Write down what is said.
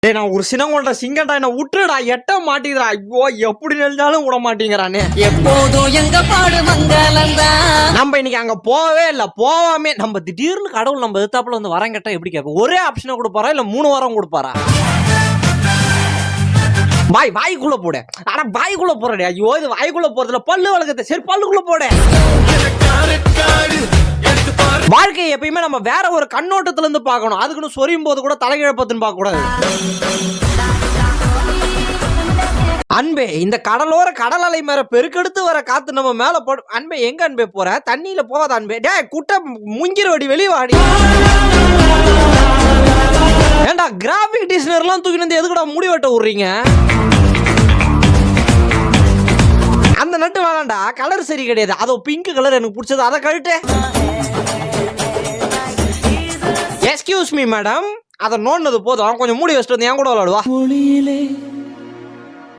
டேய் நான் ஒரு சினங்கொண்ட சிங்கண்டா என்ன விட்டுடா எட்ட மாட்டேங்கிறா. ஐயோ எப்படி நெஞ்சாலும் விட மாட்டேங்கிறானே. எப்போதும் எங்க பாடு மங்களந்தா. நம்ம இன்னைக்கு அங்க போவே இல்ல. போவாமே நம்ம திடீர்னு கடவுள் நம்ம எதிர்த்தாப்புல வந்து வரம் கேட்டா எப்படி கேட்போம்? ஒரே ஆப்ஷனை கொடுப்பாரா இல்ல 3 வாரம் கொடுப்பாரா? வாய்க்குள்ள போட. ஆனா வாய்க்குள்ள போறடே. ஐயோ இது வாய்க்குள்ள போறதுல பல்லு வளர்க்கறது. சரி பல்லுக்குள்ள போட. வாழ்க்கையை எப்பயுமே நம்ம வேற ஒரு கண்ணோட்டத்துல இருந்து பார்க்கணும். அதுக்குன்னு சொரியும் போது கூட தலைகிழப்பத்துன்னு பார்க்க கூடாது. அன்பே இந்த கடலோர கடல் அலை மேல பெருக்கெடுத்து வர காத்து நம்ம மேல போடு. அன்பே எங்க அன்பே போற? தண்ணியில போகாத அன்பே. டே குட்டை முங்கிர வடி வெளிய வாடி. ஏண்டா கிராஃபிக் டிசைனர்லாம் தூக்கி வந்து எதுக்குடா முடி வெட்ட விடுறீங்க? அந்த நட்டு வேணாண்டா, கலர் சரி கிடையாது. அதோ பிங்க் கலர் எனக்கு பிடிச்சது, அதை கழட்டு. எக்ஸ்கியூஸ் மீ மேடம், அதை நோண்டது போதும். கொஞ்சம் மூடி வச்சுட்டு வந்து என் கூட விளையாடுவா.